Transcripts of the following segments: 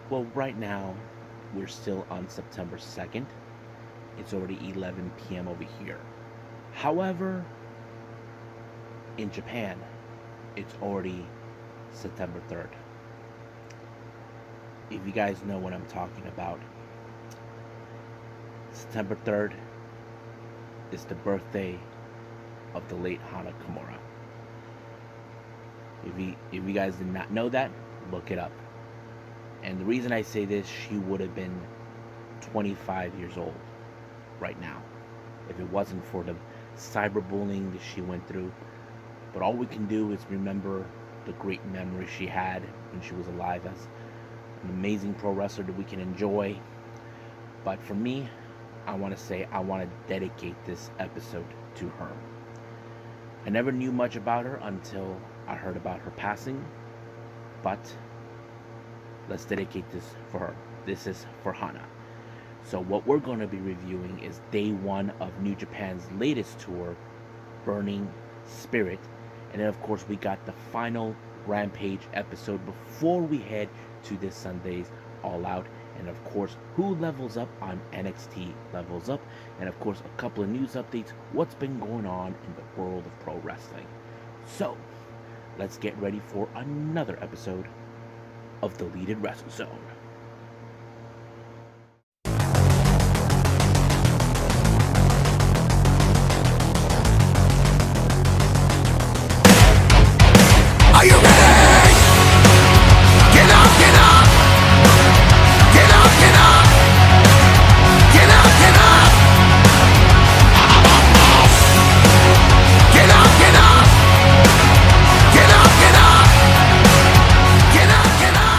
Well, right now, we're still on September 2nd. It's already 11 p.m. over here. However, in Japan, it's already September 3rd. If you guys know what I'm talking about, September 3rd is the birthday of the late Hana Kimora. If you guys did not know that, look it up. And the reason I say this, she would have been 25 years old right now if it wasn't for the cyberbullying that she went through. But all we can do is remember the great memories she had when she was alive as an amazing pro wrestler that we can enjoy. But for me, I want to say I want to dedicate this episode to her. I never knew much about her until I heard about her passing, but let's dedicate this for her. This is for Hana. So what we're going to be reviewing is day one of New Japan's latest tour, Burning Spirit. And then of course we got the final Rampage episode before we head to this Sunday's All Out. And of course, who levels up on NXT Levels Up. And of course, a couple of news updates, what's been going on in the world of pro wrestling. So, let's get ready for another episode of the Deleted Wrestle Zone. Are you ready? Get up, get up! Get up, get up! Get up, get up! Get up, get up! Get up, get up! Get up, get up!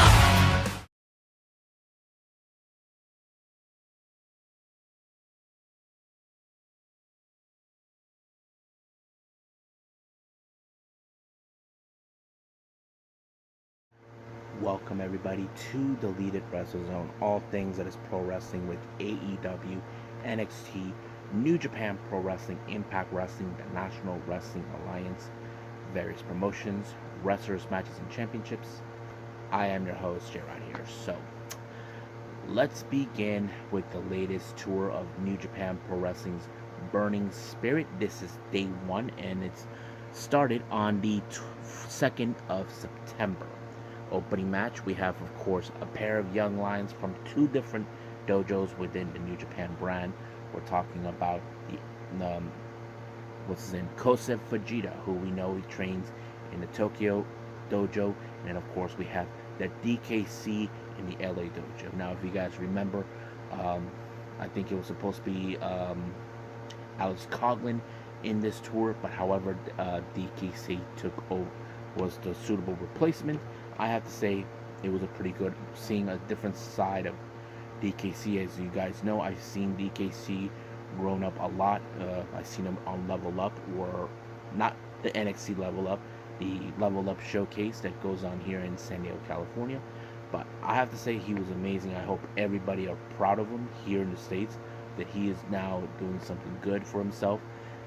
Welcome everybody to the Deleted Wrestle Zone. All things that is pro wrestling with AEW, NXT, New Japan Pro Wrestling, Impact Wrestling, the National Wrestling Alliance, various promotions, wrestlers, matches, and championships. I am your host, Gerard here. So, let's begin with the latest tour of New Japan Pro Wrestling's Burning Spirit. This is day one, and it's started on the 2nd of September. Opening match, we have, of course, a pair of young lions from two different dojos within the New Japan brand. We're talking about the what's his name, Kosef Fujita, who we know he trains in the Tokyo dojo, and of course we have the DKC in the LA dojo. Now, if you guys remember, I think it was supposed to be Alex Coughlin in this tour, but however, DKC took over, was the suitable replacement. I have to say it was a pretty good, seeing a different side of DKC. As you guys know, I've seen DKC grown up a lot. I've seen him on Level Up, or not the NXT Level Up, the Level Up showcase that goes on here in San Diego, California. But I have to say he was amazing. I hope everybody are proud of him here in the States, that he is now doing something good for himself.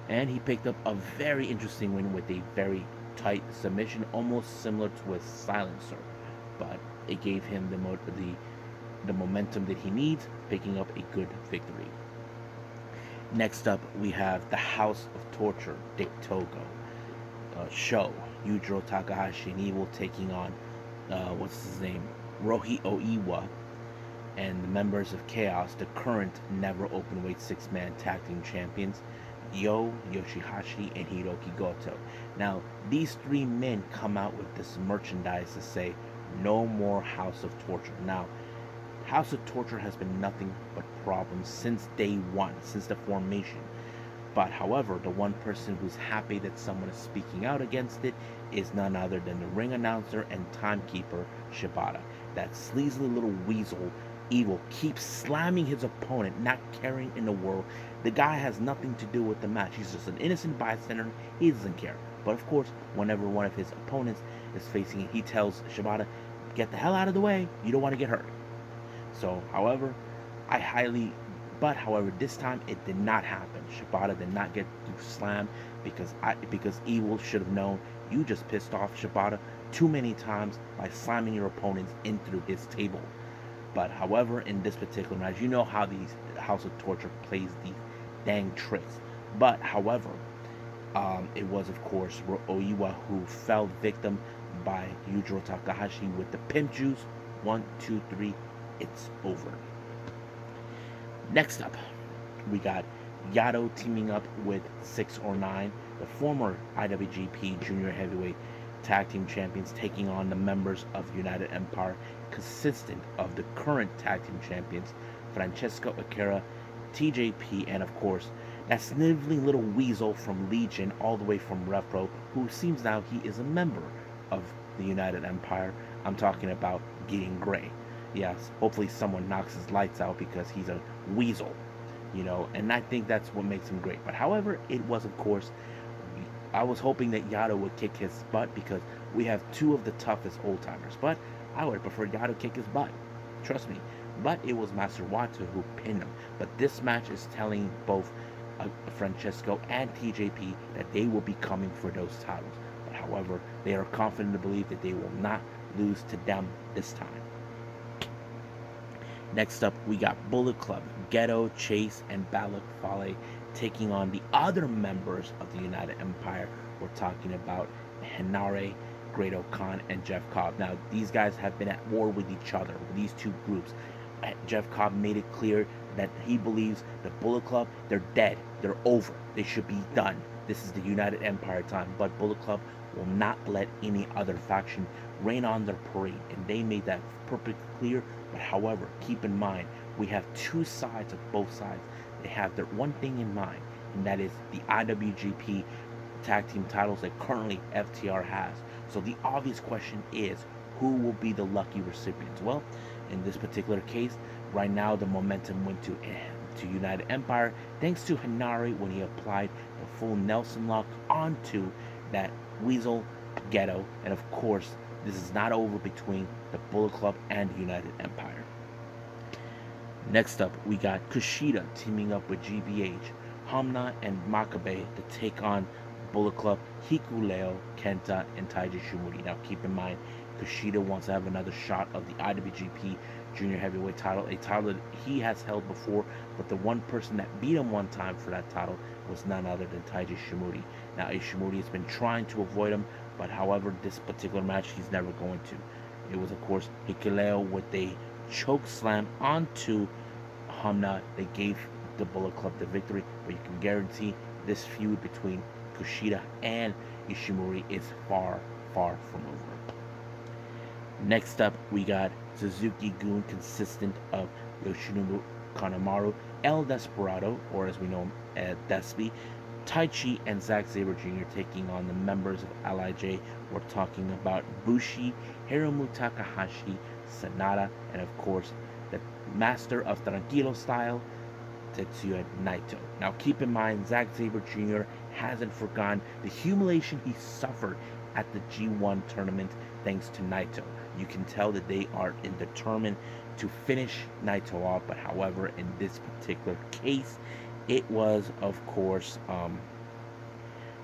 And he picked up a very interesting win with a very tight submission, almost similar to a silencer, but it gave him the momentum that he needs, picking up a good victory. Next up, we have the House of Torture, Dick Togo, Sho, Yujiro Takahashi, and Evil taking on what's his name, Rohi Oiwa, and the members of Chaos, the current never openweight 6-man tag team champions, Yo, Yoshihashi, and Hiroki Goto. Now, these three men come out with this merchandise to say, no more House of Torture. Now, House of Torture has been nothing but problems since day one, since the formation. But however, the one person who's happy that someone is speaking out against it is none other than the ring announcer and timekeeper, Shibata. That sleazy little weasel, Evil, keeps slamming his opponent, not caring in the world. The guy has nothing to do with the match. He's just an innocent bystander. He doesn't care. But of course, whenever one of his opponents is facing it, he tells Shibata, get the hell out of the way. You don't want to get hurt. So, however, however, this time it did not happen. Shibata did not get slammed because Evil should have known you just pissed off Shibata too many times by slamming your opponents in through his table. But however, in this particular match, you know how these House of Torture plays these dang tricks. But however, it was of course Oiwa who fell victim by Yujiro Takahashi with the pimp juice. 1, 2, 3, it's over. Next up, we got Yado teaming up with 6 or 9, the former IWGP Junior Heavyweight Tag Team Champions, taking on the members of United Empire, consistent of the current Tag Team Champions, Francesco Akira, TJP, and of course, that sniveling little weasel from Legion, all the way from RevPro, who seems now he is a member of the United Empire. I'm talking about Gideon Gray. Yes, hopefully someone knocks his lights out because he's a weasel, and I think that's what makes him great. But however, it was of course, I was hoping that Yado would kick his butt because we have 2 of the toughest old timers. But I would have preferred Yado kick his butt. Trust me. But it was Master Wato who pinned him. But this match is telling both Francesco and TJP that they will be coming for those titles. But however, they are confident to believe that they will not lose to them this time. Next up, we got Bullet Club, Geto, Chase, and Balak Fale taking on the other members of the United Empire. We're talking about Henare, Great Khan, and Jeff Cobb. Now, these guys have been at war with each other, with these 2 groups. Jeff Cobb made it clear that he believes the Bullet Club, they're dead. They're over. They should be done. This is the United Empire time. But Bullet Club will not let any other faction rain on their parade. And they made that perfectly clear. But however, keep in mind, we have 2 sides of both sides. They have their one thing in mind, and that is the IWGP tag team titles that currently FTR has. So the obvious question is, who will be the lucky recipients? Well, in this particular case, right now the momentum went to United Empire, thanks to Henare when he applied the full Nelson lock onto that weasel Geto. And of course, this is not over between the Bullet Club and United Empire. Next up, we got Kushida teaming up with GBH, Hamna, and Makabe to take on Bullet Club, Hikuleo, Kenta, and Taiji Shimori. Now keep in mind, Kushida wants to have another shot of the IWGP Junior Heavyweight title, a title that he has held before, but the one person that beat him one time for that title was none other than Taiji Shimori. Now Ishimori has been trying to avoid him, but however, this particular match he's never going to. It was of course Hikuleo with a choke slam onto Hamna. They gave the Bullet Club the victory, but you can guarantee this feud between Kushida and Ishimori is far, far from over. Next up, we got Suzuki-gun, consistent of Yoshinobu Kanemaru, El Desperado, or as we know him as Despy, Taichi, and Zack Sabre Jr. taking on the members of LIJ. We're talking about Bushi, Hiromu Takahashi, Sanada, and of course, the master of Tranquilo style, Tetsuya Naito. Now keep in mind, Zack Sabre Jr. hasn't forgotten the humiliation he suffered at the G1 tournament thanks to Naito. You can tell that they are determined to finish Naito off, but however, in this particular case, it was, of course,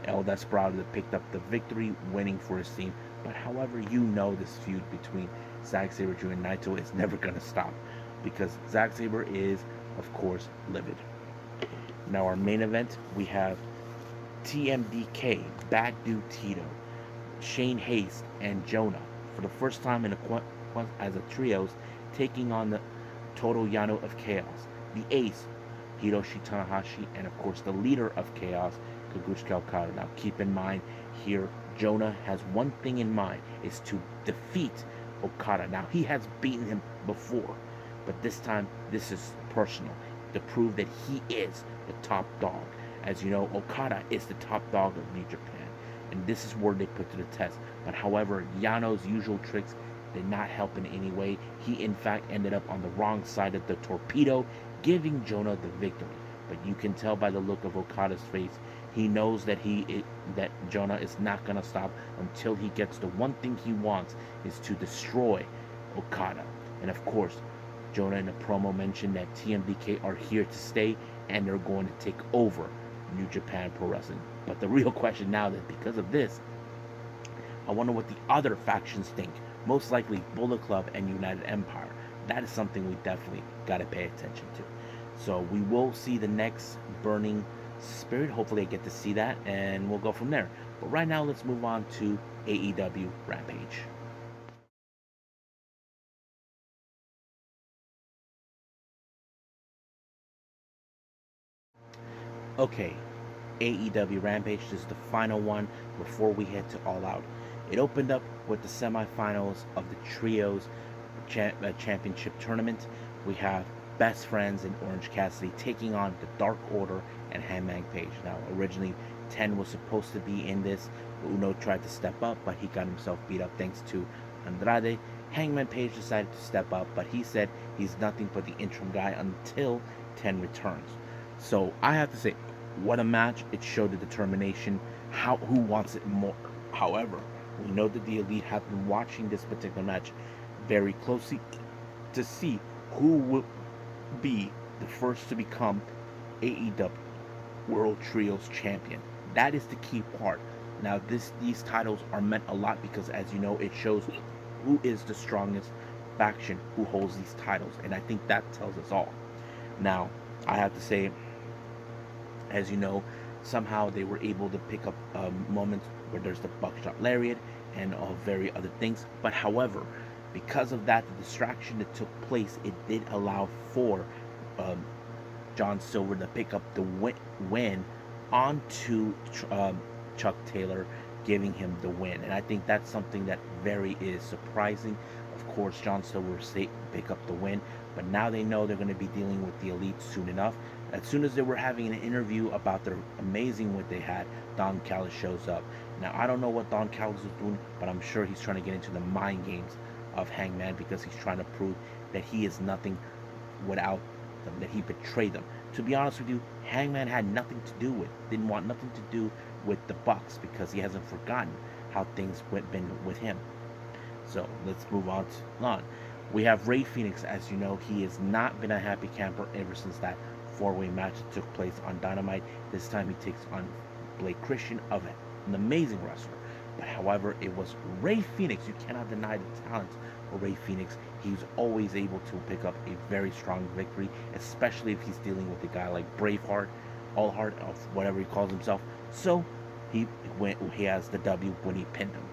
El Desperado that picked up the victory, winning for his team. But however, this feud between Zack Sabre Jr. and Naito is never going to stop, because Zack Sabre is, of course, livid. Now our main event, we have TMDK, Bad Dude Tito, Shane Haste, and Jonah for the first time as a trios, taking on the Total Yano of Chaos, the Ace, Hiroshi Tanahashi, and of course the leader of Chaos, Kazuchika Okada. Now keep in mind here, Jonah has one thing in mind, is to defeat Okada. Now he has beaten him before, but this time this is personal, to prove that he is the top dog. As you know, Okada is the top dog of New Japan, and this is where they put to the test. But however, Yano's usual tricks did not help in any way. He in fact ended up on the wrong side of the torpedo, giving Jonah the victory. But you can tell by the look of Okada's face, he knows that that Jonah is not going to stop until he gets the one thing he wants, is to destroy Okada. And of course, Jonah in the promo mentioned that TMDK are here to stay and they're going to take over New Japan Pro Wrestling. But the real question now, that because of this, I wonder what the other factions think. Most likely Bullet Club and United Empire. that is something we definitely got to pay attention to. So we will see the next Burning Spirit. Hopefully, I get to see that, and we'll go from there. But right now, let's move on to AEW Rampage. Okay, AEW Rampage is the final one before we head to All Out. It opened up with the semifinals of the Trios Championship Tournament. We have Best Friends and Orange Cassidy taking on the Dark Order and Hangman Page. Now, originally, Ten was supposed to be in this. Uno tried to step up, but he got himself beat up thanks to Andrade. Hangman Page decided to step up, but he said he's nothing but the interim guy until Ten returns. So I have to say, what a match. It showed the determination, who wants it more. However, we know that the Elite have been watching this particular match very closely to see who will be the first to become AEW World Trios champion. That is the key part. Now, these titles are meant a lot because, as you know, it shows who is the strongest faction who holds these titles, and I think that tells us all. Now, I have to say, as you know, somehow they were able to pick up moments where there's the buckshot lariat and very other things. But however, because of that, the distraction that took place, it did allow for John Silver to pick up the win onto Chuck Taylor, giving him the win. And I think that's something that very is surprising. Of course, John Silver pick up the win, but now they know they're going to be dealing with the Elite soon enough. As soon as they were having an interview about their amazing what they had, Don Callis shows up. Now, I don't know what Don Callis is doing, but I'm sure he's trying to get into the mind games of Hangman because he's trying to prove that he is nothing without them, that he betrayed them. To be honest with you, Hangman had nothing to do with, didn't want nothing to do with the Bucks because he hasn't forgotten how things been with him. So let's move on. We have Rey Fenix. As you know, he has not been a happy camper ever since that four-way match that took place on Dynamite. This time he takes on Blake Christian, of an amazing wrestler. But however, it was Rey Fenix. You cannot deny the talent of Rey Fenix. He's always able to pick up a very strong victory, especially if he's dealing with a guy like Braveheart, Allheart, of whatever he calls himself. So he has the W when he pinned him.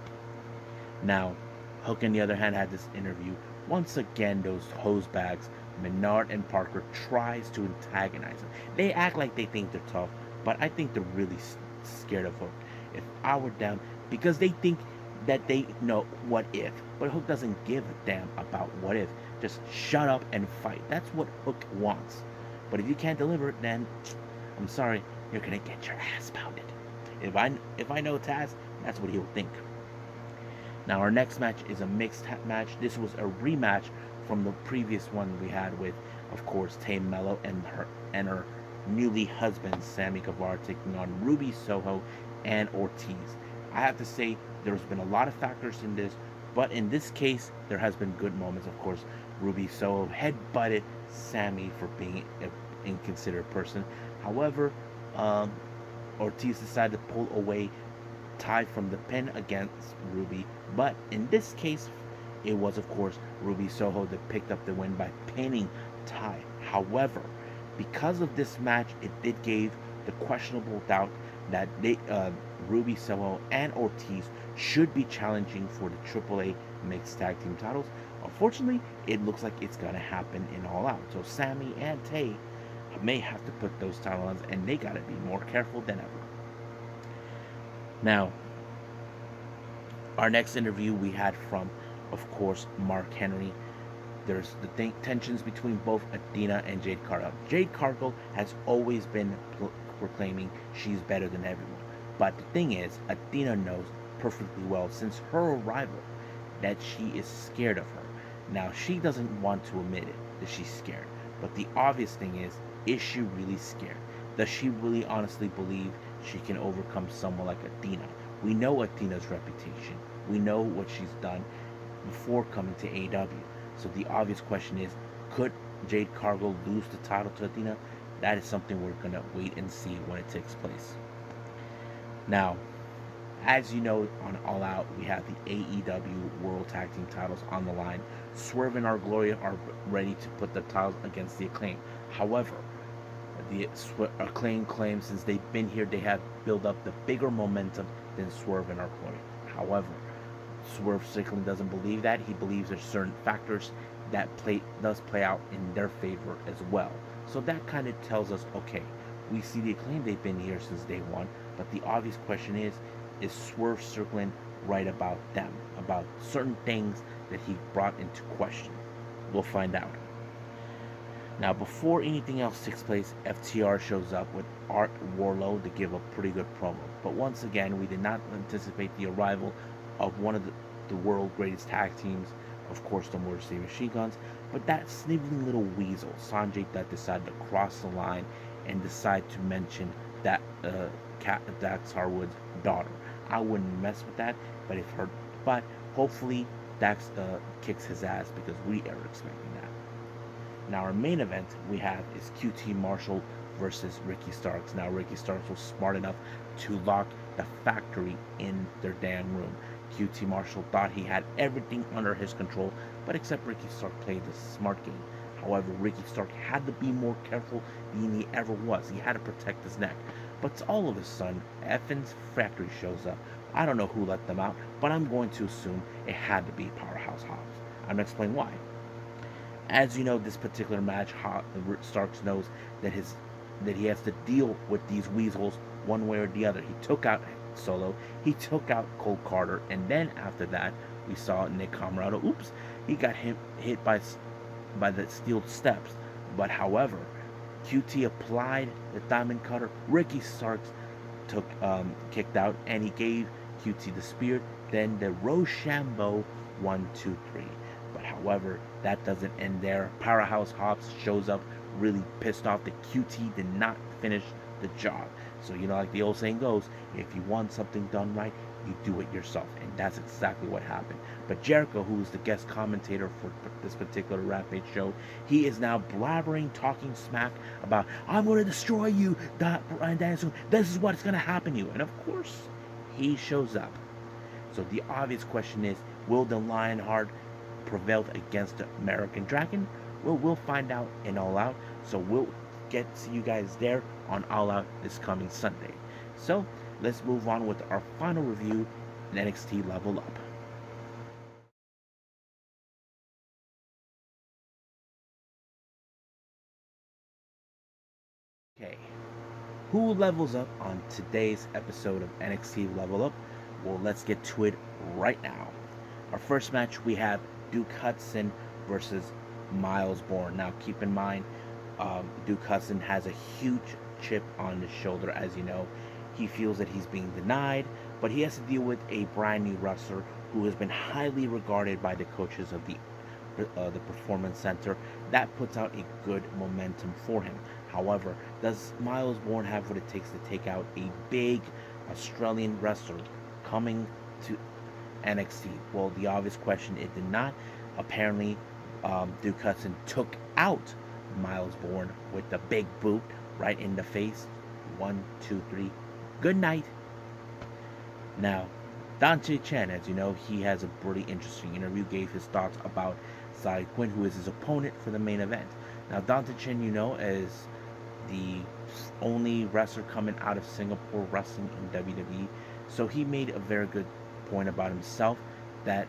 Now, Hook, on the other hand, had this interview. Once again, those hose bags, Menard and Parker, tries to antagonize him. They act like they think they're tough, but I think they're really scared of Hook. If I were them, because they think that they know what if, but Hook doesn't give a damn about what if. Just shut up and fight. That's what Hook wants. But if you can't deliver it, then I'm sorry, you're gonna get your ass pounded. If I know Taz, that's what he'll think. Now our next match is a mixed match. This was a rematch from the previous one we had with, of course, Tay Mello and her newly husband Sammy Guevara taking on Ruby Soho and Ortiz. I have to say there's been a lot of factors in this, but in this case there has been good moments. Of course, Ruby Soho headbutted Sammy for being an inconsiderate person. However, Ortiz decided to pull away Ty from the pin against Ruby, but in this case it was, of course, Ruby Soho that picked up the win by pinning Ty. However, because of this match, it did give the questionable doubt that Ruby Soho and Ortiz should be challenging for the AAA mixed tag team titles. Unfortunately, it looks like it's gonna happen in All Out. So Sammy and Tay may have to put those titles on, and they gotta be more careful than ever. Now, our next interview we had from, of course, Mark Henry. There's the tensions between both Athena and Jade Cargill. Jade Cargill has always been proclaiming she's better than everyone. But the thing is, Athena knows perfectly well since her arrival that she is scared of her. Now, she doesn't want to admit it, that she's scared. But the obvious thing is she really scared? Does she really honestly believe she can overcome someone like Athena? We know Athena's reputation. We know what she's done before coming to AEW. So the obvious question is, could Jade Cargill lose the title to Athena? That is something we're going to wait and see when it takes place. Now, As you know, on All Out, we have the AEW World Tag Team titles on the line. Swerve and Our Glory are ready to put the titles against the Acclaim. However, the Acclaim claims since they've been here, they have built up the bigger momentum than Swerve and Our Glory. However, Swerve Strickland doesn't believe that. He believes there's certain factors that does play out in their favor as well. So that kind of tells us, okay, we see the Acclaim, they've been here since day one, but the obvious question is Swerve Strickland right about them, about certain things that he brought into question? We'll find out. Now, before anything else takes place, FTR shows up with Art Warlow to give a pretty good promo. But once again, we did not anticipate the arrival of one of the world's greatest tag teams, of course, the Motor City Machine Guns, but that sniveling little weasel, Sanjay, that decided to cross the line and decide to mention that Dax Harwood's daughter. I wouldn't mess with that, but hopefully Dax kicks his ass because we are expecting that. Now, our main event we have is QT Marshall versus Ricky Starks. Now, Ricky Starks was smart enough to lock the factory in their damn room. QT Marshall thought he had everything under his control, but except Ricky Stark played the smart game. However, Ricky Stark had to be more careful than he ever was. He had to protect his neck. But all of a sudden, Effen's factory shows up. I don't know who let them out, but I'm going to assume it had to be Powerhouse Hobbs. I'm going to explain why. As you know, this particular match, Starks knows that he has to deal with these weasels one way or the other. He took out Solo, he took out Cole Carter, and then after that, we saw Nick Comoroto. Oops, he got hit by the steel steps. But however, QT applied the Diamond Cutter. Ricky Starks kicked out, and he gave QT the spear. Then the Rochambeau 1, 2, 3. But however, that doesn't end there. Powerhouse Hobbs shows up really pissed off that QT did not finish the job. So, like the old saying goes, if you want something done right, you do it yourself. And that's exactly what happened. But Jericho, who's the guest commentator for this particular Rampage show, he is now blabbering, talking smack about, I'm going to destroy you, Bryan Danielson. This is what's going to happen to you. And of course, he shows up. So the obvious question is, will the Lionheart prevail against the American Dragon? Well, we'll find out in All Out. So we'll get to you guys there on All Out this coming Sunday. So let's move on with our final review in NXT Level Up. Okay, who levels up on today's episode of NXT Level Up? Well, let's get to it right now. Our first match, we have Duke Hudson versus Miles Bourne. Now, keep in mind, Duke Hudson has a huge chip on his shoulder, as you know. He feels that he's being denied, but he has to deal with a brand new wrestler who has been highly regarded by the coaches of the Performance Center. That puts out a good momentum for him. However, does Miles Bourne have what it takes to take out a big Australian wrestler coming to NXT? Well, the obvious question, it did not. Apparently, Duke Hudson took out Miles Bourne with the big boot right in the face. 1, 2, 3. Good night. Now, Dante Chen, as you know, he has a pretty interesting interview, gave his thoughts about Zai Quinn, who is his opponent for the main event. Now, Dante Chen, you know, is the only wrestler coming out of Singapore wrestling in WWE. So he made a very good point about himself, that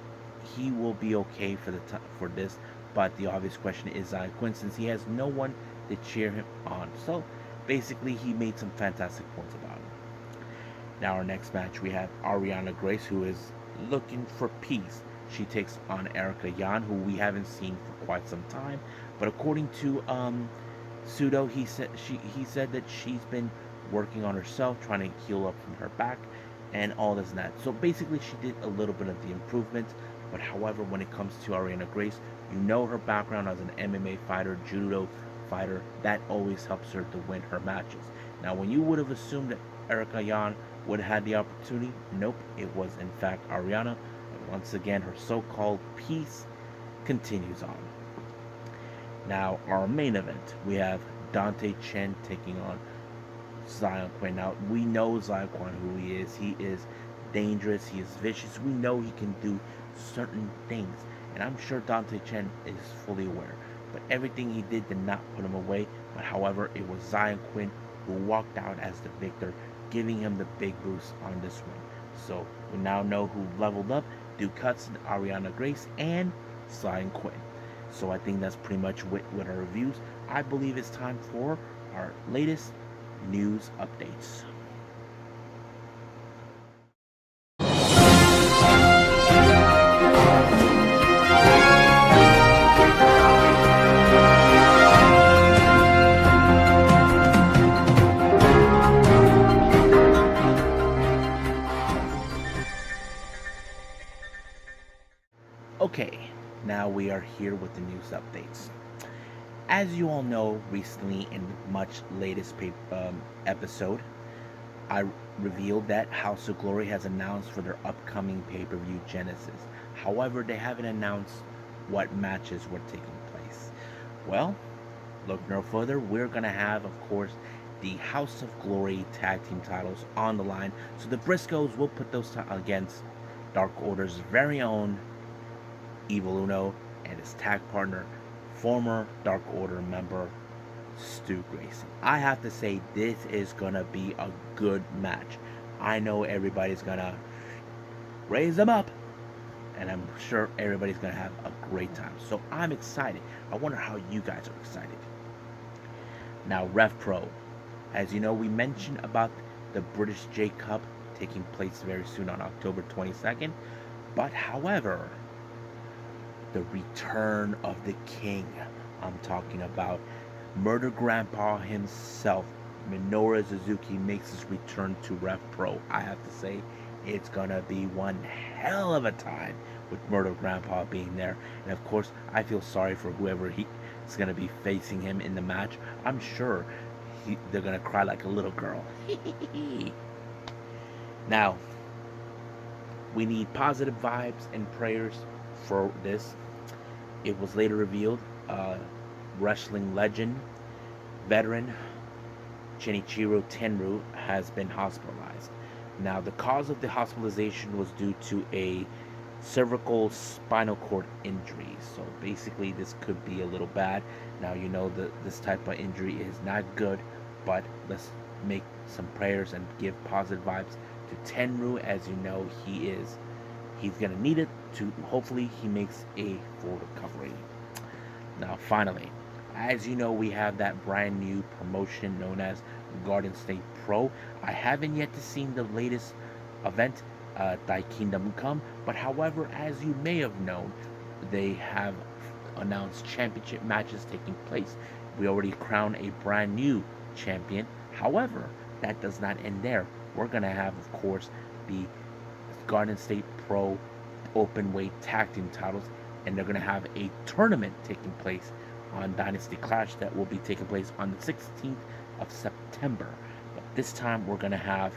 he will be okay for this, but the obvious question is Zai Quinn, since he has no one to cheer him on. So basically, he made some fantastic points about him. Now, our next match, we have Ariana Grace, who is looking for peace. She takes on Erica Yan, who we haven't seen for quite some time. But according to Pseudo, he said that she's been working on herself, trying to heal up from her back, and all this and that. So basically, she did a little bit of the improvement. But however, when it comes to Ariana Grace, you know her background as an MMA fighter, judo fighter, that always helps her to win her matches. Now, when you would have assumed that Erica Yan would have had the opportunity, nope, it was in fact Ariana. And once again, her so-called peace continues on. Now, our main event, we have Dante Chen taking on Zion Quinn. Now, we know Zion Quinn, who he is. He is dangerous, he is vicious. We know he can do certain things, and I'm sure Dante Chen is fully aware. But everything he did not put him away. But however, it was Zion Quinn who walked out as the victor, giving him the big boost on this one. So we now know who leveled up: Duke Hudson, Ariana Grace, and Zion Quinn. So I think that's pretty much with our reviews. I believe it's time for our latest news updates. Okay, now we are here with the news updates. As you all know, recently in much latest episode, I revealed that House of Glory has announced for their upcoming pay-per-view Genesis. However, they haven't announced what matches were taking place. Well, look no further. We're going to have, of course, the House of Glory tag team titles on the line. So the Briscoes will put those against Dark Order's very own Evil Uno and his tag partner, former Dark Order member Stu Grayson. I have to say, this is gonna be a good match. I know everybody's gonna raise them up, and I'm sure everybody's gonna have a great time. So I'm excited. I wonder how you guys are excited. Now, RevPro. As you know, we mentioned about the British J Cup taking place very soon on October 22nd. But however, the return of the king. I'm talking about Murder Grandpa himself, Minoru Suzuki, makes his return to RevPro. I have to say, it's gonna be one hell of a time with Murder Grandpa being there. And of course, I feel sorry for whoever is gonna be facing him in the match. I'm sure they're gonna cry like a little girl. Now, we need positive vibes and prayers for this. It was later revealed wrestling legend, veteran Genichiro Tenryu has been hospitalized. Now, the cause of the hospitalization was due to a cervical spinal cord injury. So basically, this could be a little bad. Now, you know that this type of injury is not good, but let's make some prayers and give positive vibes to Tenryu. As you know, he's gonna need it to hopefully he makes a full recovery. Now, finally, as you know, we have that brand new promotion known as Garden State Pro. I haven't yet to see the latest event, Thy Kingdom Come, but however, as you may have known, they have announced championship matches taking place. We already crowned a brand new champion. However, that does not end there. We're gonna have, of course, the Garden State Pro Openweight Tag Team titles, and they're going to have a tournament taking place on Dynasty Clash that will be taking place on the 16th of September. But this time we're going to have,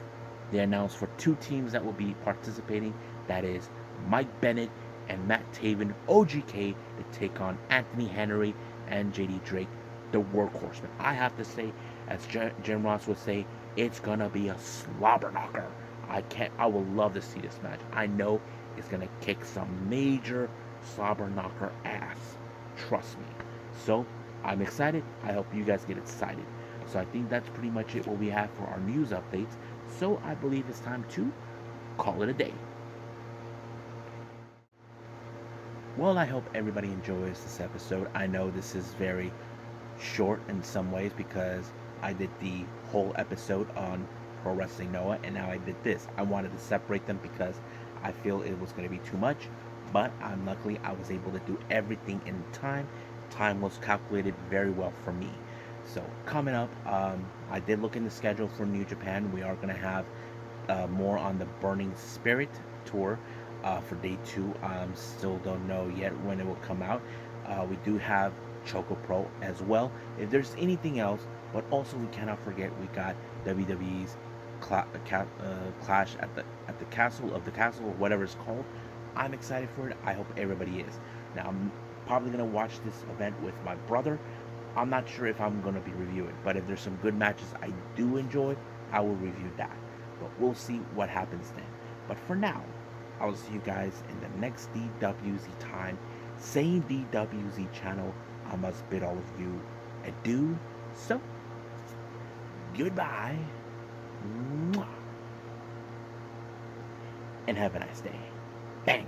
they announced for two teams that will be participating. That is Mike Bennett and Matt Taven, OGK, to take on Anthony Henry and JD Drake, the Workhorsemen. I have to say, as Jim Ross would say, it's going to be a slobber knocker. I would love to see this match. I know it's going to kick some major slobber knocker ass. Trust me. So, I'm excited. I hope you guys get excited. So, I think that's pretty much it what we have for our news updates. So, I believe it's time to call it a day. Well, I hope everybody enjoys this episode. I know this is very short in some ways because I did the whole episode on Pro Wrestling Noah, and now I did this. I wanted to separate them because I feel it was going to be too much, but luckily I was able to do everything in time. Time was calculated very well for me. So coming up, I did look in the schedule for New Japan. We are going to have more on the Burning Spirit tour for day 2. Still don't know yet when it will come out. We do have Choco Pro as well. If there's anything else, but also we cannot forget we got WWE's Clash at the Castle or whatever it's called. I'm excited for it. I hope everybody is. Now I'm probably gonna watch this event with my brother. I'm not sure if I'm gonna be reviewing, but if there's some good matches I do enjoy, I will review that. But we'll see what happens then. But for now, I will see you guys in the next DWZ time. Same DWZ channel. I must bid all of you adieu. So, goodbye. Mwah. And have a nice day. Bang.